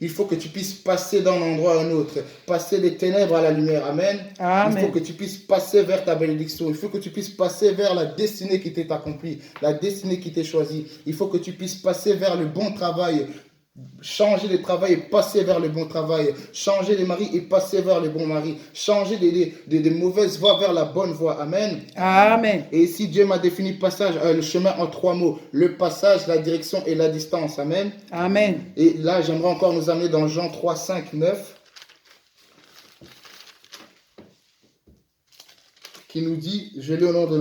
Il faut que tu puisses passer d'un endroit à un autre, passer des ténèbres à la lumière. Amen. Amen. Il faut que tu puisses passer vers ta bénédiction. Il faut que tu puisses passer vers la destinée qui t'est accomplie, la destinée qui t'est choisie. Il faut que tu puisses passer vers le bon travail. Changer de travail et passer vers le bon travail. Changer de mari et passer vers le bon mari. Changer des mauvaises voies vers la bonne voie. Amen. Amen. Et ici, Dieu m'a défini le chemin en 3 mots. Le passage, la direction et la distance. Amen. Amen. Et là, j'aimerais encore nous amener dans Jean 3, 5, 9. Qui nous dit, je lis au nom de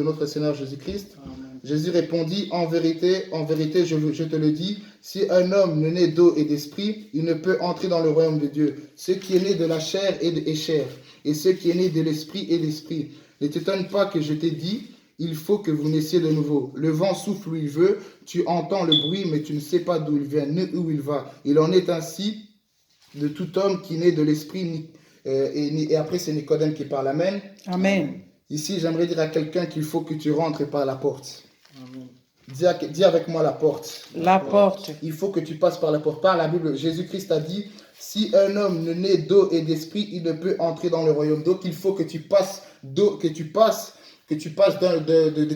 notre Seigneur Jésus-Christ. Jésus répondit, en vérité, je te le dis, si un homme ne naît d'eau et d'esprit, il ne peut entrer dans le royaume de Dieu. Ce qui est né de la chair est chair, et ce qui est né de l'esprit est l'esprit. Ne t'étonne pas que je t'ai dit, il faut que vous naissiez de nouveau. Le vent souffle où il veut, tu entends le bruit, mais tu ne sais pas d'où il vient, ni où il va. Il en est ainsi de tout homme qui naît de l'esprit, et après c'est Nicodème qui parle. Amen. Amen. Ici, j'aimerais dire à quelqu'un qu'il faut que tu rentres par la porte. Dis avec moi la porte. La porte. Il faut que tu passes par la porte. Par la Bible, Jésus-Christ a dit, si un homme ne naît d'eau et d'esprit, il ne peut entrer dans le royaume. Donc, il faut que tu passes de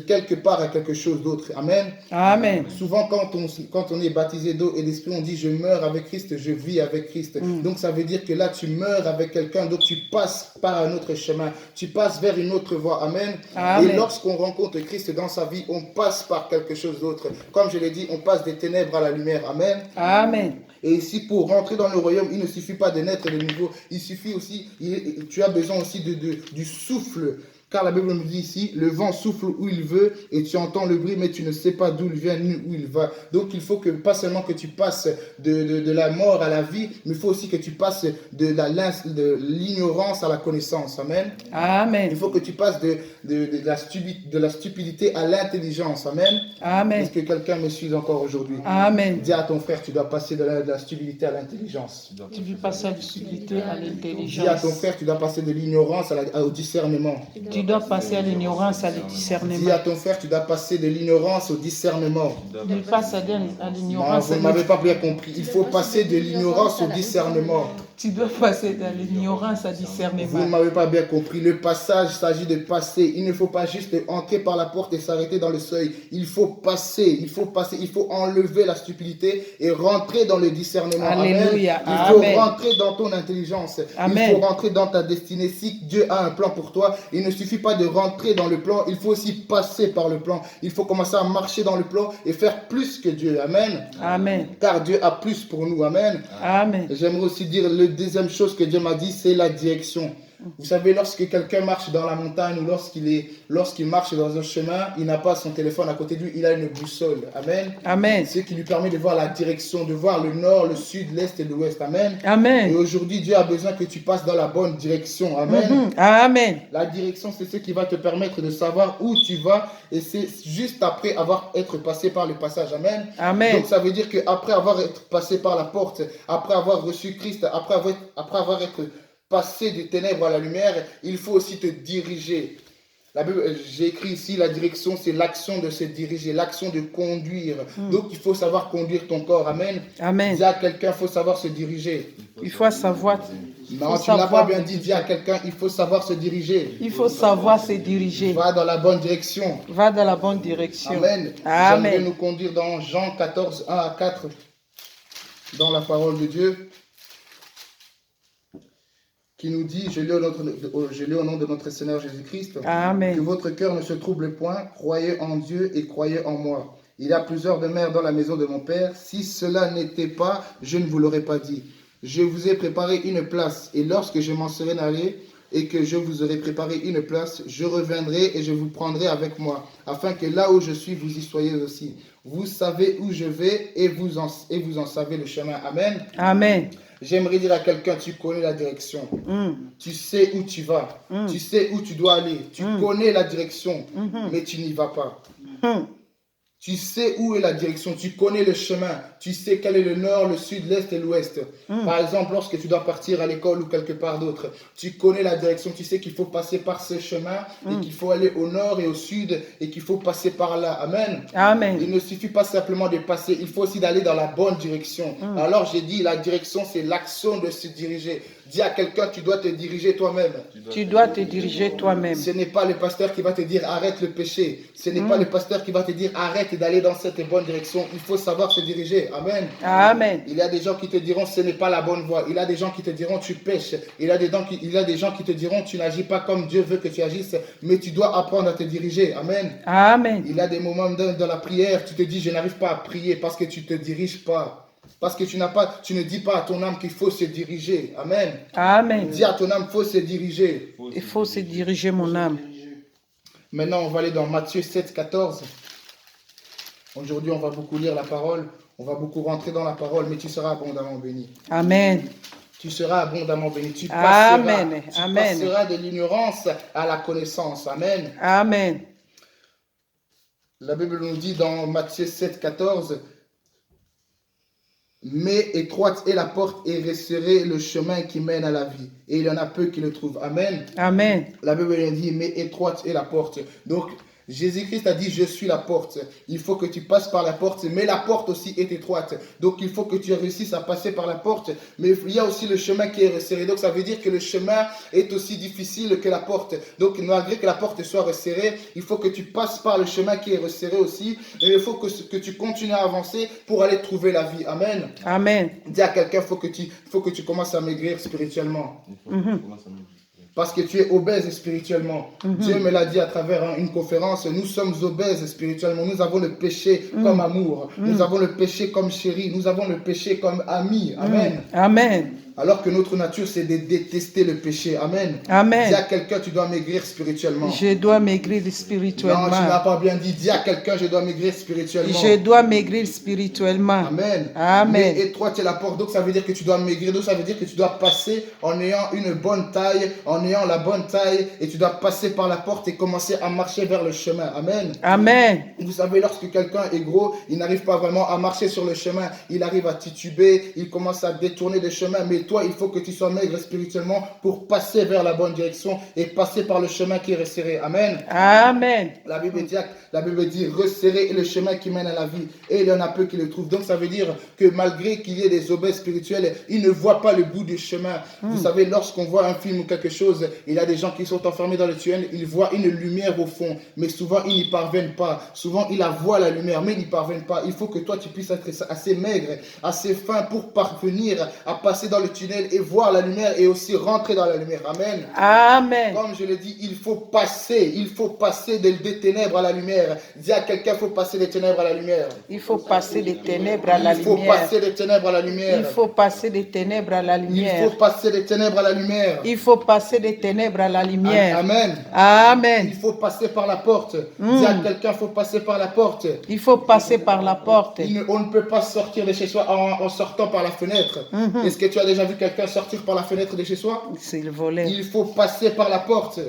quelque part à quelque chose d'autre. Amen. Amen. Souvent, quand on est baptisé d'eau et d'esprit, on dit je meurs avec Christ, je vis avec Christ. Donc, ça veut dire que là, tu meurs avec quelqu'un, donc tu passes par un autre chemin. Tu passes vers une autre voie. Amen. Amen. Et lorsqu'on rencontre Christ dans sa vie, on passe par quelque chose d'autre. Comme je l'ai dit, on passe des ténèbres à la lumière. Amen. Amen. Et ici, pour rentrer dans le royaume, il ne suffit pas de naître de nouveau. Il suffit aussi, tu as besoin aussi du souffle. Car la Bible nous dit ici, le vent souffle où il veut et tu entends le bruit, mais tu ne sais pas d'où il vient ni où il va. Donc il faut que, pas seulement que tu passes de la mort à la vie, mais il faut aussi que tu passes de l'ignorance à la connaissance. Amen. Amen. Il faut que tu passes de la stupidité à l'intelligence. Amen. Amen. Est-ce que quelqu'un me suit encore aujourd'hui? Amen. Dis à ton frère, tu dois passer de la stupidité à l'intelligence. Tu veux passer de la stupidité à Dis à ton l'intelligence. frère, tu dois passer de l'ignorance au discernement. Tu dois passer à l'ignorance, à le Dis discernement. à ton frère, tu dois passer de l'ignorance au discernement. Tu passes à Non, l'ignorance. vous ne m'avez pas bien compris. Il faut passer de l'ignorance au discernement. Tu dois passer de l'ignorance à Vous ne discernement. m'avez pas bien compris. Le passage s'agit de passer. Il ne faut pas juste entrer par la porte et s'arrêter dans le seuil. Il faut passer. Il faut enlever la stupidité et rentrer dans le discernement. Alléluia. Amen. Il faut Amen. rentrer dans ton intelligence. Amen. Il faut rentrer dans ta destinée. Si Dieu a un plan pour toi, il ne suffit pas de rentrer dans le plan. Il faut aussi passer par le plan. Il faut commencer à marcher dans le plan et faire plus que Dieu. Amen. Amen. Car Dieu a plus pour nous. Amen. Amen. J'aimerais aussi dire la deuxième chose que Dieu m'a dit, c'est la direction. Vous savez, lorsque quelqu'un marche dans la montagne ou lorsqu'il marche dans un chemin, il n'a pas son téléphone à côté de lui, il a une boussole. Amen. Amen. Ce qui lui permet de voir la direction, de voir le nord, le sud, l'est et l'ouest. Amen. Et Amen. aujourd'hui, Dieu a besoin que tu passes dans la bonne direction. Amen. Amen. La direction, c'est ce qui va te permettre de savoir où tu vas et c'est juste après être passé par le passage. Amen. Amen. Donc ça veut dire qu'après avoir été passé par la porte, après avoir reçu Christ, après avoir été passé des ténèbres à la lumière, il faut aussi te diriger. La Bible, j'ai écrit ici, la direction, c'est l'action de se diriger, l'action de conduire. Donc il faut savoir conduire ton corps. Amen. Amen. Dis à quelqu'un, il faut savoir se diriger. Il faut savoir. Non, tu n'as pas bien dit, dis à quelqu'un, il faut savoir se diriger. Il faut savoir se diriger. Va dans la bonne direction. Va dans la bonne direction. Amen. J'aimerais Amen. nous conduire dans Jean 14, 1 à 4, dans la parole de Dieu, qui nous dit, je lis au nom de notre Seigneur Jésus-Christ, que Amen. votre cœur ne se trouble point, croyez en Dieu et croyez en moi. Il y a plusieurs demeures dans la maison de mon Père. Si cela n'était pas, je ne vous l'aurais pas dit. Je vous ai préparé une place, et lorsque je m'en serai allé, et que je vous aurai préparé une place, je reviendrai et je vous prendrai avec moi, afin que là où je suis, vous y soyez aussi. Vous savez où je vais et vous en savez le chemin. Amen. Amen. J'aimerais dire à quelqu'un, tu connais la direction. Tu sais où tu vas. Tu sais où tu dois aller. Tu connais la direction, mais tu n'y vas pas. Tu sais où est la direction, tu connais le chemin, tu sais quel est le nord, le sud, l'est et l'ouest. Par exemple, lorsque tu dois partir à l'école ou quelque part d'autre, tu connais la direction, tu sais qu'il faut passer par ce chemin et qu'il faut aller au nord et au sud et qu'il faut passer par là. Amen. Amen. Il ne suffit pas simplement de passer, il faut aussi d'aller dans la bonne direction. Alors j'ai dit, la direction, c'est l'action de se diriger. Dis à quelqu'un, tu dois te diriger toi-même. Tu dois te diriger toi-même. Ce n'est pas le pasteur qui va te dire arrête le péché. Ce n'est pas le pasteur qui va te dire arrête d'aller dans cette bonne direction. Il faut savoir se diriger. Amen. Amen. Il y a des gens qui te diront ce n'est pas la bonne voie. Il y a des gens qui te diront tu pêches. Il y a des gens qui te diront tu n'agis pas comme Dieu veut que tu agisses. Mais tu dois apprendre à te diriger. Amen. Amen. Il y a des moments dans la prière, tu te dis je n'arrive pas à prier parce que tu ne te diriges pas. Parce que tu ne dis pas à ton âme qu'il faut se diriger. Amen. Amen. Dis à ton âme qu'il faut se diriger. Il faut se diriger, mon âme. Maintenant, on va aller dans Matthieu 7, 14. Aujourd'hui, on va beaucoup lire la parole. On va beaucoup rentrer dans la parole, mais tu seras abondamment béni. Amen. Tu seras abondamment béni. Tu passeras, Amen. tu Amen. passeras de l'ignorance à la connaissance. Amen. Amen. La Bible nous dit dans Matthieu 7, 14... Mais étroite est la porte et resserré le chemin qui mène à la vie. Et il y en a peu qui le trouvent. Amen. Amen. La Bible dit, mais étroite est la porte. Donc, Jésus-Christ a dit, je suis la porte. Il faut que tu passes par la porte, mais la porte aussi est étroite. Donc, il faut que tu réussisses à passer par la porte. Mais il y a aussi le chemin qui est resserré. Donc, ça veut dire que le chemin est aussi difficile que la porte. Donc, malgré que la porte soit resserrée, il faut que tu passes par le chemin qui est resserré aussi. Et il faut que tu continues à avancer pour aller trouver la vie. Amen. Amen. Dis à quelqu'un, il faut que tu commences à maigrir spirituellement. Parce que tu es obèse spirituellement. Dieu me l'a dit à travers une conférence, nous sommes obèses spirituellement. Nous avons le péché comme amour. Nous avons le péché comme chéri. Nous avons le péché comme ami. Amen. Amen. Alors que notre nature, c'est de détester le péché. Amen. Amen. Dis à quelqu'un, tu dois maigrir spirituellement. Je dois maigrir Non, spirituellement. tu n'as pas bien dit. Dis à quelqu'un, je dois maigrir spirituellement. Je dois maigrir spirituellement. Amen. Amen. Mais étroite est la porte, donc ça veut dire que tu dois maigrir, donc ça veut dire que tu dois passer en ayant une bonne taille, en ayant la bonne taille, et tu dois passer par la porte et commencer à marcher vers le chemin. Amen. Amen. Vous savez, lorsque quelqu'un est gros, il n'arrive pas vraiment à marcher sur le chemin, il arrive à tituber, il commence à détourner le chemin, mais toi, il faut que tu sois maigre spirituellement pour passer vers la bonne direction et passer par le chemin qui est resserré. Amen. Amen. La Bible dit resserrer le chemin qui mène à la vie. Et il y en a peu qui le trouvent. Donc ça veut dire que malgré qu'il y ait des obèses spirituels, ils ne voient pas le bout du chemin. Vous savez, lorsqu'on voit un film ou quelque chose, il y a des gens qui sont enfermés dans le tunnel, ils voient une lumière au fond. Mais souvent, ils n'y parviennent pas. Souvent, ils la voient la lumière, mais ils n'y parviennent pas. Il faut que toi, tu puisses être assez maigre, assez fin pour parvenir à passer dans le tunnel et voir la lumière et aussi rentrer dans la lumière. Amen. Amen. Comme je le dis, il faut passer des ténèbres à la lumière. Dis à quelqu'un, il faut passer des ténèbres à la lumière. Il faut passer des ténèbres à la Il faut lumière. passer des ténèbres à la lumière. Il faut passer des ténèbres à la Il lumière. faut passer des ténèbres à la lumière. Il faut passer des ténèbres à la lumière. Amen. Amen. Il faut passer par la porte. Dis à quelqu'un, il faut passer par la porte. Il faut passer par la porte. On ne peut pas sortir de chez soi en sortant par la fenêtre. Est-ce que tu as déjà vu quelqu'un sortir par la fenêtre de chez soi? C'est le volet. Il faut passer par la porte.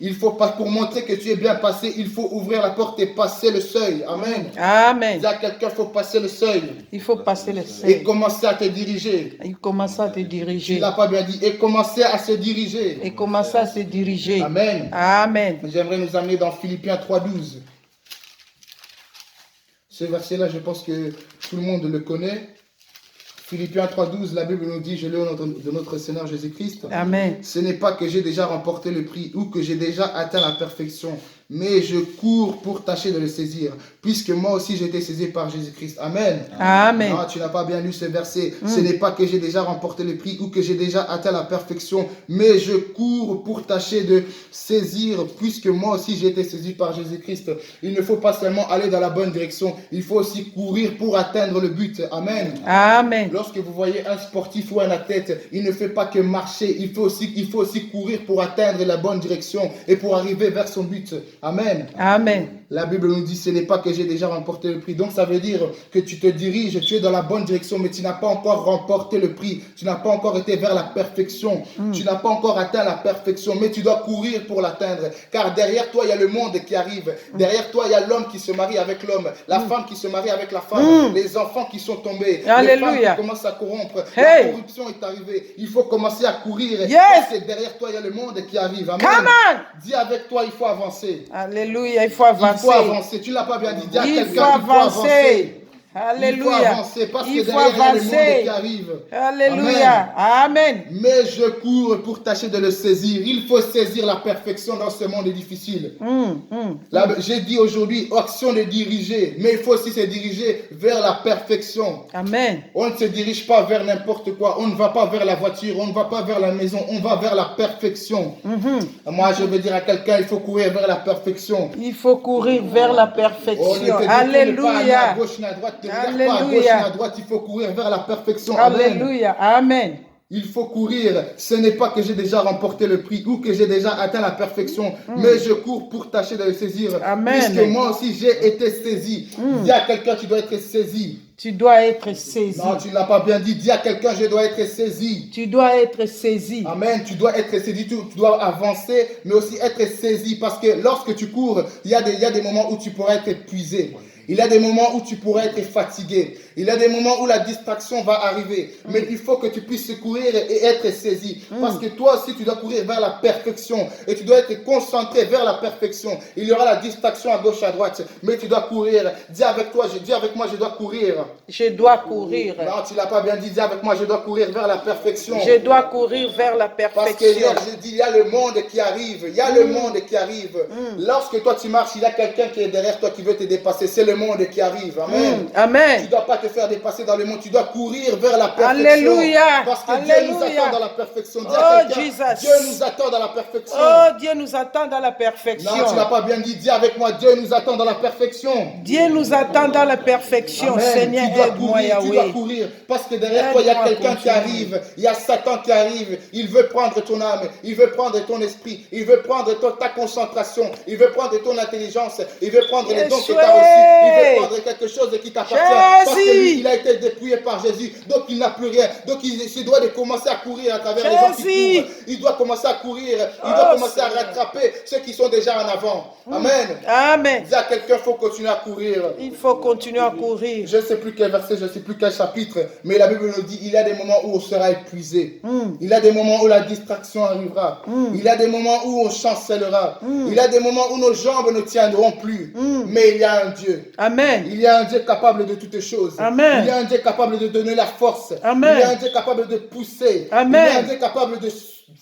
Il faut pas, pour montrer que tu es bien passé, il faut ouvrir la porte et passer le seuil. Amen. Amen. Dis à quelqu'un, il faut passer le seuil. Il faut passer le Et seuil. commencer à te diriger. Il commence à te Tu diriger. l'as pas bien dit. Et commencer à se diriger. Et commence à se diriger. Amen. Amen. J'aimerais nous amener dans Philippiens 3,12. Ce verset-là, je pense que tout le monde le connaît. Philippiens 3,12, la Bible nous dit, je lis au nom de notre Seigneur Jésus-Christ. Amen. Ce n'est pas que j'ai déjà remporté le prix ou que j'ai déjà atteint la perfection, mais je cours pour tâcher de le saisir, puisque moi aussi j'ai été saisi par Jésus-Christ. Amen. Amen. Non, tu n'as pas bien lu ce verset. Ce n'est pas que j'ai déjà remporté le prix ou que j'ai déjà atteint la perfection, mais je cours pour tâcher de saisir, puisque moi aussi j'ai été saisi par Jésus-Christ. Il ne faut pas seulement aller dans la bonne direction, il faut aussi courir pour atteindre le but. Amen. Amen. Lorsque vous voyez un sportif ou un athlète, il ne fait pas que marcher, il faut aussi courir pour atteindre la bonne direction et pour arriver vers son but. Amen. Amen. La Bible nous dit, ce n'est pas que j'ai déjà remporté le prix. Donc ça veut dire que tu te diriges, tu es dans la bonne direction, mais tu n'as pas encore remporté le prix. Tu n'as pas encore été vers la perfection. Tu n'as pas encore atteint la perfection, mais tu dois courir pour l'atteindre. Car derrière toi, il y a le monde qui arrive. Derrière toi, il y a l'homme qui se marie avec l'homme, la femme qui se marie avec la femme, les enfants qui sont tombés, les femmes qui commencent à corrompre. La corruption est arrivée. Il faut commencer à courir. Parce que derrière toi, il y a le monde qui arrive. Amen. Come on. Dis avec toi, il faut avancer. Alléluia, il faut avancer. Il faut avancer. Tu ne l'as pas bien dit. Dis à Il quelqu'un, faut il faut avancer. Alléluia. Il faut avancer parce que Il faut derrière, il y a le monde avancer. qui arrive. Alléluia. Amen. Mais je cours pour tâcher de le saisir. Il faut saisir la perfection dans ce monde difficile. J'ai dit aujourd'hui, action de diriger, mais il faut aussi se diriger vers la perfection. Amen. On ne se dirige pas vers n'importe quoi. On ne va pas vers la voiture, on ne va pas vers la maison, on va vers la perfection. Moi, je veux dire à quelqu'un, il faut courir vers la perfection. Il faut courir vers la On ne perfection. te dit pas ni Alléluia. à gauche ni à droite, ne regarde pas à gauche ni à droite, il faut courir vers la perfection. Amen. Alléluia. Amen. Il faut courir. Ce n'est pas que j'ai déjà remporté le prix ou que j'ai déjà atteint la perfection, mais je cours pour tâcher de le saisir. Amen. Puisque moi aussi j'ai été saisi. Dis à quelqu'un, tu dois être saisi. Tu dois être saisi. Non, tu ne l'as pas bien dit. Dis à quelqu'un, je dois être saisi. Tu dois être saisi. Amen. Tu dois être saisi. Tu dois avancer, mais aussi être saisi. Parce que lorsque tu cours, il y a des moments où tu pourras être épuisé. Il y a des moments où tu pourras être fatigué. Il y a des moments où la distraction va arriver. Mais il faut que tu puisses courir et être saisi. Parce que toi aussi, tu dois courir vers la perfection. Et tu dois être concentré vers la perfection. Il y aura la distraction à gauche, à droite. Mais tu dois courir. Dis avec moi, je dois courir. Je dois courir. Non, tu ne l'as pas bien dit. Dis avec moi, je dois courir vers la perfection. Je dois courir vers la Parce que perfection. hier, j'ai dit, il y a le monde qui arrive. Il y a le monde qui arrive. Lorsque toi, tu marches, il y a quelqu'un qui est derrière toi qui veut te dépasser. C'est le monde qui arrive. Amen. Amen. Tu ne dois pas te faire dépasser dans le monde. Tu dois courir vers la perfection. Alléluia. Parce que Dieu nous attend dans la perfection. Dis à Oh, quelqu'un, Jesus. Dieu nous attend dans la perfection. Oh, Dieu nous attend dans la perfection. Non, tu n'as pas bien dit. Dis avec moi, Dieu nous attend dans la perfection. Dieu nous attend dans la perfection. Amen. Seigneur, Tu dois aide-moi, courir, tu dois Yahweh. courir. Parce que derrière toi, il y a Aide-moi à quelqu'un qui continuer. arrive. Il y a Satan qui arrive. Il veut prendre ton âme. Il veut prendre ton esprit. Il veut prendre ta concentration. Il veut prendre ton intelligence. Il veut prendre les dons que tu as reçus. Il veut prendre quelque chose qui t'appartient. Parce que lui, il a été dépouillé par Jésus. Donc, il n'a plus rien. Donc, il doit commencer à courir à travers les gens qui courent. Il doit commencer à courir. Il doit commencer à rattraper ceux qui sont déjà en avant. Amen. Amen. Dis à quelqu'un, il faut continuer à courir. Il faut continuer à courir. Je ne sais plus quel verset, je ne sais plus quel chapitre, mais la Bible nous dit il y a des moments où on sera épuisé. Il y a des moments où la distraction arrivera. Il y a des moments où on chancellera. Il y a des moments où nos jambes ne tiendront plus. Mais il y a un Dieu. Amen. Il y a un Dieu capable de toutes choses. Amen. Il y a un Dieu capable de donner la force. Amen. Il y a un Dieu capable de pousser. Amen. Il y a un Dieu capable de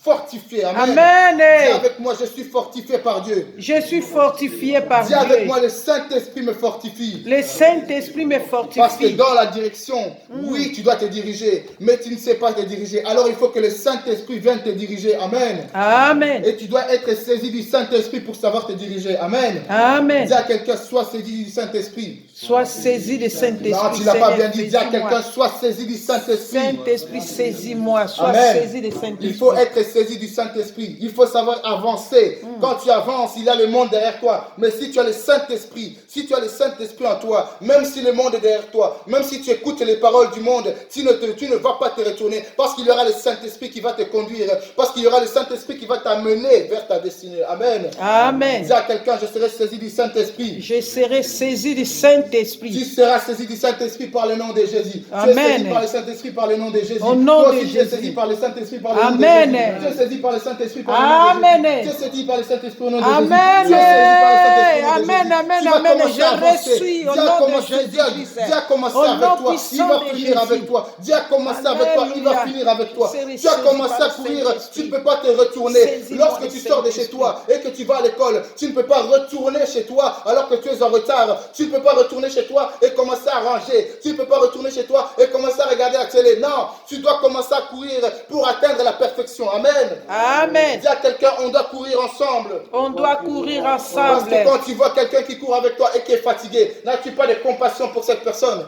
fortifier. Amen. Amen. Dis avec moi, je suis fortifié par Dieu. Je suis fortifié par Dis Dieu. avec moi, le Saint-Esprit me fortifie. Le Saint-Esprit me Parce que fortifie. dans la direction, oui, tu dois te diriger, mais tu ne sais pas te diriger. Alors il faut que le Saint-Esprit vienne te diriger. Amen. Amen. Et tu dois être saisi du Saint-Esprit pour savoir te diriger. Amen. Amen. Dis à quelqu'un, sois saisi du Saint-Esprit. Sois saisi du Saint-Esprit. Non, tu ne l'as pas bien Seigneur, dit. Dis à saisis-moi. quelqu'un, sois saisi du Saint-Esprit. Saint-Esprit, saisis-moi. Sois Amen. saisi du Saint-Esprit. Il faut être saisi du Saint-Esprit. Il faut savoir avancer. Quand tu avances, il y a le monde derrière toi. Mais si tu as le Saint-Esprit, si tu as le Saint-Esprit en toi, même si le monde est derrière toi, même si tu écoutes les paroles du monde, tu ne vas pas te retourner parce qu'il y aura le Saint-Esprit qui va te conduire. Parce qu'il y aura le Saint-Esprit qui va t'amener vers ta destinée. Amen. Amen. Dis à quelqu'un, je serai saisi du Saint-Esprit. Je serai saisi du Saint-Esprit. Tu seras saisi du Saint-Esprit par le nom de Jésus. Amen. Tu es saisi par le Saint-Esprit par le nom de Jésus. Au nom Toi de aussi, tu es Jésus. saisi par le Saint-Esprit par le nom de Amen. Jésus. Tu es saisi par le Saint-Esprit par le nom de Amen. Jésus. Tu es saisi par le Saint-Esprit au nom de Jésus. Amen. Tu es saisi par le Saint-Esprit au nom de Amen, Jésus. amen, Tu vas amen. commencer Je à avancer. reçois au Dieu a nom de commencé, Jésus-Christ. Dieu a commencé Au avec nom toi. Il puissant va de finir Jésus. avec toi. Dieu a commencé avec toi. Il va Alléluia. finir avec toi. Serai Tu as saisi commencé par à le courir. Saint-Esprit. Tu ne peux pas te retourner. Saisis-moi, Lorsque tu sors de chez Saint-Esprit. toi et que tu vas à l'école, tu ne peux pas retourner chez toi alors que tu es en retard. Tu ne peux pas retourner chez toi et commencer à ranger. Tu ne peux pas retourner chez toi et commencer à regarder la télé. Non, tu dois commencer à courir pour atteindre la perfection. Amen. Amen. Dis à quelqu'un, on doit courir ensemble. On doit courir Parce ensemble. que quand tu vois quelqu'un qui court avec toi et qui est fatigué, n'as-tu pas de compassion pour cette personne?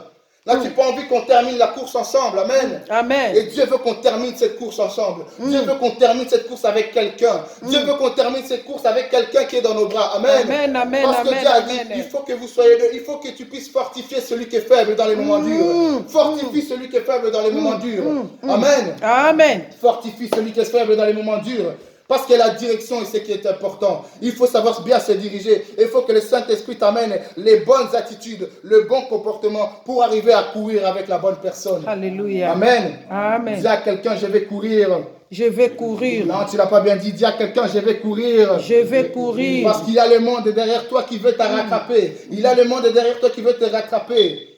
N'as-tu pas envie qu'on termine la course ensemble? Amen. Amen. Et Dieu veut qu'on termine cette course ensemble. Dieu veut qu'on termine cette course avec quelqu'un. Dieu veut qu'on termine cette course avec quelqu'un qui est dans nos bras. Amen. Amen, amen, Parce que amen, Dieu a dit, amen. il faut que vous soyez deux. Il faut que tu puisses fortifier celui qui est faible dans les moments durs. Fortifie celui qui est faible dans les moments durs. Amen. Amen. Fortifie celui qui est faible dans les moments durs. Parce que la direction est ce qui est important. Il faut savoir bien se diriger. Il faut que le Saint-Esprit t'amène les bonnes attitudes, le bon comportement pour arriver à courir avec la bonne personne. Alléluia. Amen. Amen. Dis à quelqu'un, je vais courir. Je vais courir. Non, tu l'as pas bien dit. Dis à quelqu'un, je vais courir. Je vais courir. Parce qu'il y a le monde derrière toi qui veut te rattraper. Il y a le monde derrière toi qui veut te rattraper.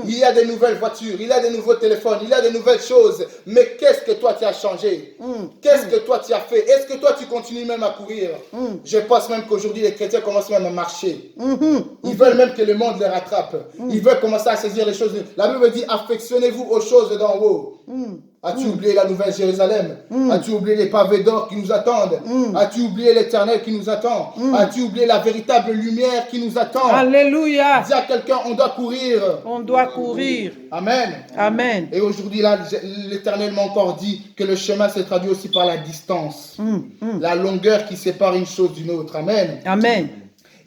Il y a des nouvelles voitures, il y a des nouveaux téléphones, il y a des nouvelles choses. Mais qu'est-ce que toi tu as changé? Qu'est-ce que toi tu as fait? Est-ce que toi tu continues même à courir? Je pense même qu'aujourd'hui les chrétiens commencent même à marcher. Ils veulent même que le monde les rattrape. Ils veulent commencer à saisir les choses. La Bible dit affectionnez-vous aux choses d'en haut. As-tu oublié la nouvelle Jérusalem? As-tu oublié les pavés d'or qui nous attendent? As-tu oublié l'éternel qui nous attend? As-tu oublié la véritable lumière qui nous attend? Alléluia. Dis à quelqu'un, on doit courir. On doit courir. Amen. Amen. Et aujourd'hui, là, l'Éternel m'a encore dit que le chemin se traduit aussi par la distance. La longueur qui sépare une chose d'une autre. Amen. Amen.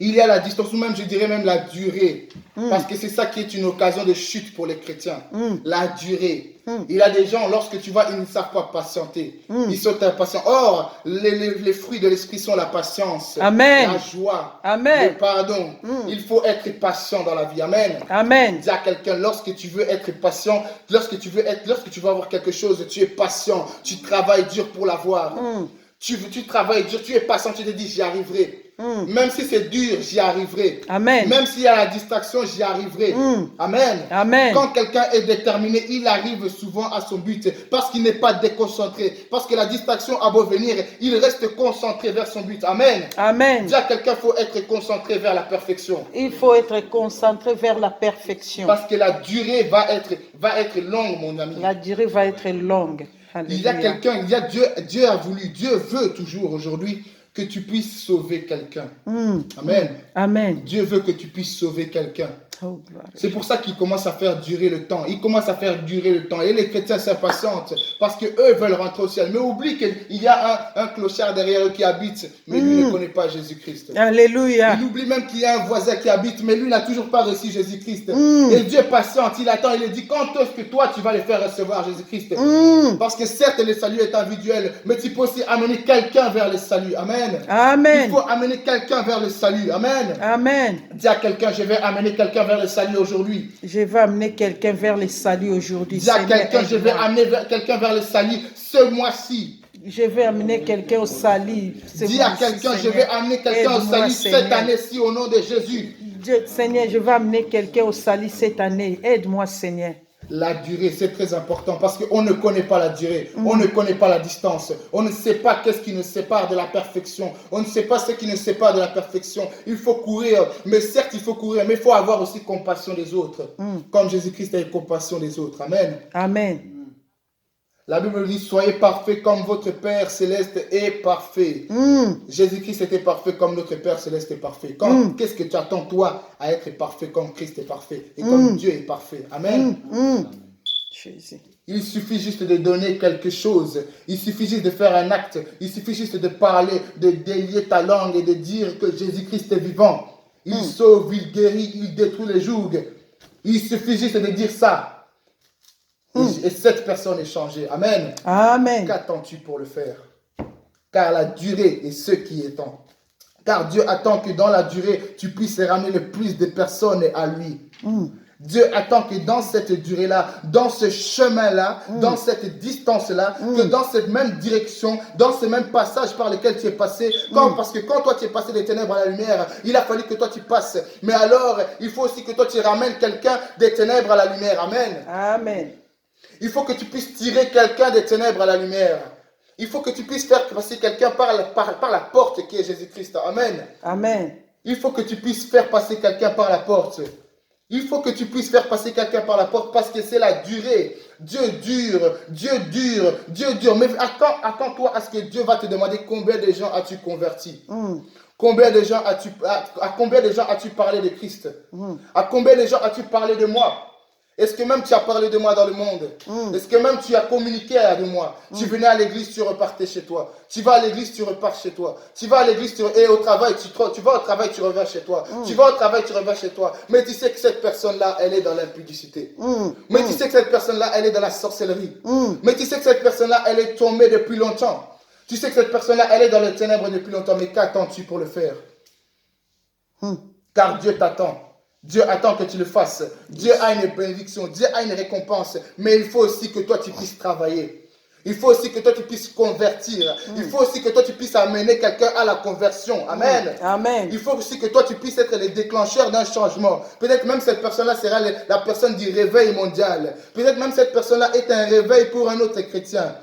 Il y a la distance, ou même, je dirais même la durée. Parce que c'est ça qui est une occasion de chute pour les chrétiens. La durée. Il y a des gens, lorsque tu vois, ils ne savent pas patienter. Ils sont impatients. Or, les fruits de l'esprit sont la patience, Amen. la joie, Amen. le pardon. Il faut être patient dans la vie. Amen. Amen. Dis à quelqu'un, lorsque tu veux être patient, lorsque tu veux avoir quelque chose, tu es patient, tu travailles dur pour l'avoir. Tu travailles dur, tu es patient, tu te dis j'y arriverai. Même si c'est dur, j'y arriverai. Amen. Même s'il y a la distraction, j'y arriverai. Amen. Amen. Quand quelqu'un est déterminé, il arrive souvent à son but parce qu'il n'est pas déconcentré. Parce que la distraction a beau venir, il reste concentré vers son but. Amen. Amen. Dis à quelqu'un, il faut être concentré vers la perfection. Il faut être concentré vers la perfection. Parce que la durée va être longue, mon ami. La durée va être longue. Il y a Alléluia. quelqu'un, Dieu a voulu, Dieu veut toujours aujourd'hui que tu puisses sauver quelqu'un. Amen. Amen. Dieu veut que tu puisses sauver quelqu'un. Oh, gloire. C'est pour ça qu'il commence à faire durer le temps. Il commence à faire durer le temps. Et les chrétiens s'impatientent parce qu'eux veulent rentrer au ciel. Mais oublie qu'il y a un clochard derrière eux qui habite, mais lui ne connaît pas Jésus-Christ. Alléluia. Il oublie même qu'il y a un voisin qui habite, mais lui n'a toujours pas reçu Jésus-Christ. Et Dieu patiente, il attend, il dit, quand est-ce que toi tu vas les faire recevoir Jésus-Christ? Parce que certes, le salut est individuel, mais tu peux aussi amener quelqu'un vers le salut. Amen. Amen. Il faut amener quelqu'un vers le salut. Amen. Amen. Dis à quelqu'un, je vais amener quelqu'un vers le salut aujourd'hui. Je vais amener quelqu'un vers le salut aujourd'hui. Dis à Seigneur, quelqu'un, je vais aide-moi. amener quelqu'un vers le salut ce mois-ci. Je vais amener quelqu'un au salut. ce Dis à mois-ci, quelqu'un, je Seigneur. vais amener quelqu'un au Aide-moi, salut Seigneur. cette année-ci au nom de Jésus. Seigneur, je vais amener quelqu'un au salut cette année. Aide-moi, Seigneur. La durée, c'est très important parce qu'on ne connaît pas la durée, on ne connaît pas la distance, on ne sait pas qu'est-ce qui nous sépare de la perfection, on ne sait pas ce qui nous sépare de la perfection. Il faut courir, mais certes il faut courir, mais il faut avoir aussi compassion des autres, comme Jésus-Christ a eu compassion des autres. Amen. Amen. La Bible dit, soyez parfaits comme votre Père Céleste est parfait. Jésus-Christ était parfait comme notre Père Céleste est parfait. Qu'est-ce que tu attends, toi, à être parfait comme Christ est parfait et comme Dieu est parfait? Amen. Jésus. Il suffit juste de donner quelque chose. Il suffit juste de faire un acte. Il suffit juste de parler, de délier ta langue et de dire que Jésus-Christ est vivant. Il sauve, il guérit, il détruit les jougs. Il suffit juste de dire ça. Et cette personne est changée. Amen. Amen. Qu'attends-tu pour le faire? Car la durée est ce qui est temps. Car Dieu attend que dans la durée, tu puisses ramener le plus de personnes à lui. Dieu attend que dans cette durée-là, dans ce chemin-là, dans cette distance-là, que dans cette même direction, dans ce même passage par lequel tu es passé, parce que quand toi tu es passé des ténèbres à la lumière, il a fallu que toi tu passes. Mais alors, il faut aussi que toi tu ramènes quelqu'un des ténèbres à la lumière. Amen. Amen. Il faut que tu puisses tirer quelqu'un des ténèbres à la lumière. Il faut que tu puisses faire passer quelqu'un par la porte qui est Jésus-Christ. Amen. Amen. Il faut que tu puisses faire passer quelqu'un par la porte. Il faut que tu puisses faire passer quelqu'un par la porte parce que c'est la durée. Dieu dure, Dieu dure, Dieu dure. Mais attends-toi à ce que Dieu va te demander combien de gens as-tu converti. Combien de gens à combien de gens as-tu parlé de Christ? À combien de gens as-tu parlé de moi? Est-ce que même tu as parlé de moi dans le monde? Est-ce que même tu as communiqué de moi? Tu venais à l'église, tu repartais chez toi. Tu vas à l'église, tu repars chez toi. Tu vas à l'église et au travail, tu vas au travail, tu reviens chez toi. Tu vas au travail, tu reviens chez toi. Mais tu sais que cette personne-là, elle est dans l'impudicité. Mais tu sais que cette personne-là, elle est dans la sorcellerie. Mais tu sais que cette personne-là, elle est tombée depuis longtemps. Tu sais que cette personne-là, elle est dans les ténèbres depuis longtemps. Mais qu'attends-tu pour le faire? Car Dieu t'attend. Dieu attend que tu le fasses. Dieu a une bénédiction. Dieu a une récompense. Mais il faut aussi que toi, tu puisses travailler. Il faut aussi que toi, tu puisses convertir. Il faut aussi que toi, tu puisses amener quelqu'un à la conversion. Amen. Amen. Il faut aussi que toi, tu puisses être le déclencheur d'un changement. Peut-être même cette personne-là sera la personne du réveil mondial. Peut-être même cette personne-là est un réveil pour un autre chrétien.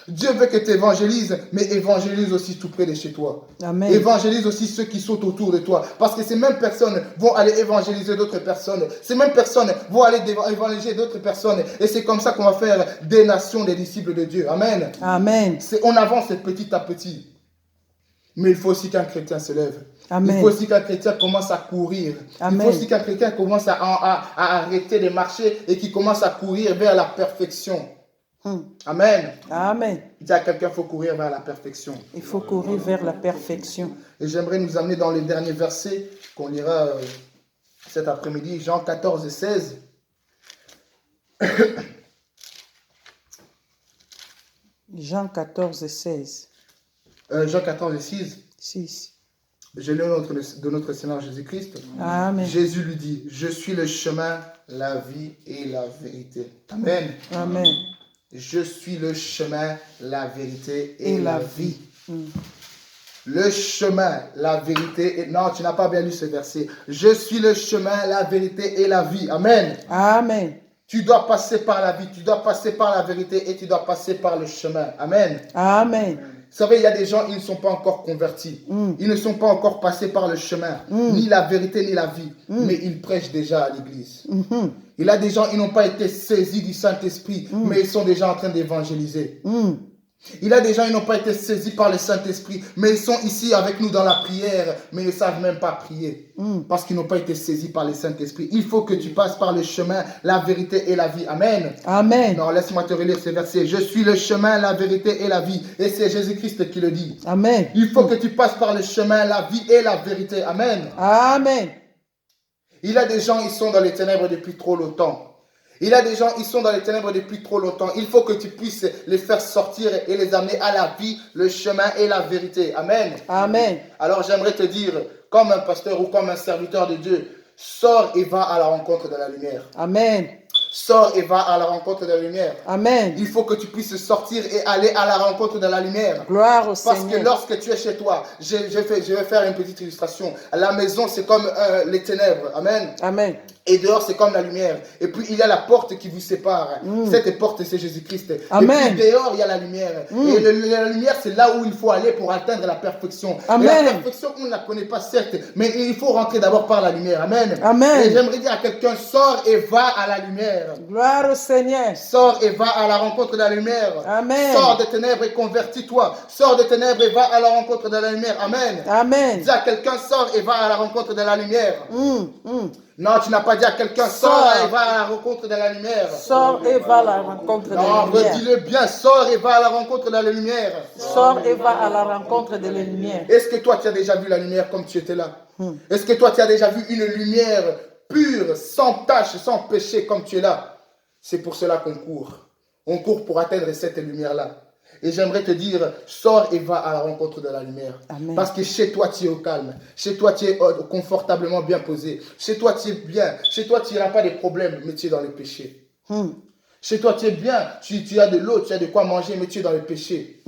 Dieu veut que tu évangélises, mais évangélise aussi tout près de chez toi. Amen. Évangélise aussi ceux qui sont autour de toi. Parce que ces mêmes personnes vont aller évangéliser d'autres personnes. Ces mêmes personnes vont aller évangéliser d'autres personnes. Et c'est comme ça qu'on va faire des nations, des disciples de Dieu. Amen. Amen. On avance petit à petit. Mais il faut aussi qu'un chrétien se lève. Amen. Il faut aussi qu'un chrétien commence à courir. Amen. Il faut aussi qu'un chrétien commence à arrêter de marcher et qui commence à courir vers la perfection. Amen. Amen. Dis à quelqu'un, il faut courir vers la perfection. Il faut courir vers la perfection. Et j'aimerais nous amener dans les derniers versets qu'on lira cet après-midi, Jean 14 et 16. Jean 14 et 16. Jean 14 et 6. 6. Je lis au nom de notre Seigneur Jésus-Christ. Amen. Jésus lui dit, je suis le chemin, la vie et la vérité. Amen. Amen. Je suis le chemin, la vérité et la vie. Le chemin, la vérité et... Non, tu n'as pas bien lu ce verset. Je suis le chemin, la vérité et la vie. Amen. Amen. Tu dois passer par la vie, tu dois passer par la vérité et tu dois passer par le chemin. Amen. Amen. Vous savez, il y a des gens, ils ne sont pas encore convertis. Ils ne sont pas encore passés par le chemin, ni la vérité, ni la vie. Mais ils prêchent déjà à l'église. Il y a des gens, ils n'ont pas été saisis du Saint-Esprit, mais ils sont déjà en train d'évangéliser. Il y a des gens, ils n'ont pas été saisis par le Saint-Esprit, mais ils sont ici avec nous dans la prière, mais ils ne savent même pas prier, parce qu'ils n'ont pas été saisis par le Saint-Esprit. Il faut que tu passes par le chemin, la vérité et la vie. Amen. Amen. Non, laisse-moi te relire ce verset. Je suis le chemin, la vérité et la vie. Et c'est Jésus-Christ qui le dit. Amen. Il faut que tu passes par le chemin, la vie et la vérité. Amen. Amen. Il y a des gens, ils sont dans les ténèbres depuis trop longtemps. Il y a des gens, ils sont dans les ténèbres depuis trop longtemps. Il faut que tu puisses les faire sortir et les amener à la vie, le chemin et la vérité. Amen. Amen. Alors j'aimerais te dire, comme un pasteur ou comme un serviteur de Dieu, sors et va à la rencontre de la lumière. Amen. Sors et va à la rencontre de la lumière. Amen. Il faut que tu puisses sortir et aller à la rencontre de la lumière. Gloire au Parce Seigneur. que lorsque tu es chez toi, je vais faire une petite illustration. La maison, c'est comme les ténèbres. Amen. Amen. Et dehors, c'est comme la lumière. Et puis, il y a la porte qui vous sépare. Cette porte, c'est Jésus-Christ. Amen. Et puis, dehors, il y a la lumière. Et la lumière, c'est là où il faut aller pour atteindre la perfection. Amen. Et la perfection, on ne la connaît pas, certes. Mais il faut rentrer d'abord par la lumière. Amen. Amen. Et j'aimerais dire à quelqu'un, sors et va à la lumière. Gloire au Seigneur. Sors et va à la rencontre de la lumière. Amen. Sors des ténèbres et convertis-toi. Sors des ténèbres et va à la rencontre de la lumière. Amen. Amen. Dis à quelqu'un, sors et va à la rencontre de la lumière. Non, tu n'as pas dit à quelqu'un, sors et va à la rencontre de la lumière. Sors et va à la rencontre de la Non, lumière. redis-le bien, sors et va à la rencontre de la lumière. Sors et va à la rencontre de la lumière. Est-ce que toi, tu as déjà vu la lumière comme tu étais là? Est-ce que toi, tu as déjà vu une lumière pure, sans tache, sans péché comme tu es là? C'est pour cela qu'on court. On court pour atteindre cette lumière-là. Et j'aimerais te dire, sors et va à la rencontre de la lumière. Amen. Parce que chez toi, tu es au calme. Chez toi, tu es confortablement bien posé. Chez toi, tu es bien. Chez toi, tu n'as pas de problème, mais tu es dans le péché. Chez toi, tu es bien. Tu as de l'eau, tu as de quoi manger, mais tu es dans le péché.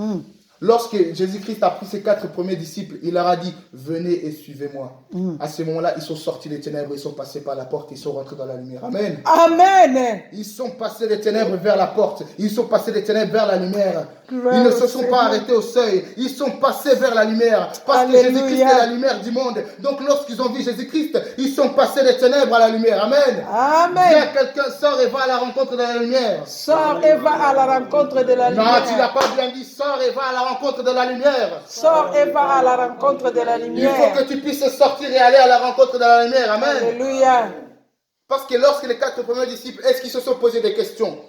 Lorsque Jésus-Christ a pris ses 4 premiers disciples, il leur a dit, venez et suivez-moi. À ce moment-là, ils sont sortis des ténèbres, ils sont passés par la porte, ils sont rentrés dans la lumière. Amen. Amen. Ils sont passés des ténèbres vers la porte. Ils sont passés des ténèbres vers la lumière. Ils ne se sont pas arrêtés au seuil. Ils sont passés vers la lumière. Parce que Jésus-Christ est la lumière du monde. Donc lorsqu'ils ont vu Jésus-Christ, ils sont passés des ténèbres à la lumière. Amen. Amen. Dis à quelqu'un, sors et va à la rencontre de la lumière. Sors et va à la rencontre de la Non, tu n'as lumière. pas bien dit, sors et va à la rencontre de la lumière. Sors et va à la rencontre de la Il faut lumière. que tu puisses sortir et aller à la rencontre de la lumière. Amen. Alléluia. Parce que lorsque les 4 premiers disciples, est-ce qu'ils se sont posés des questions?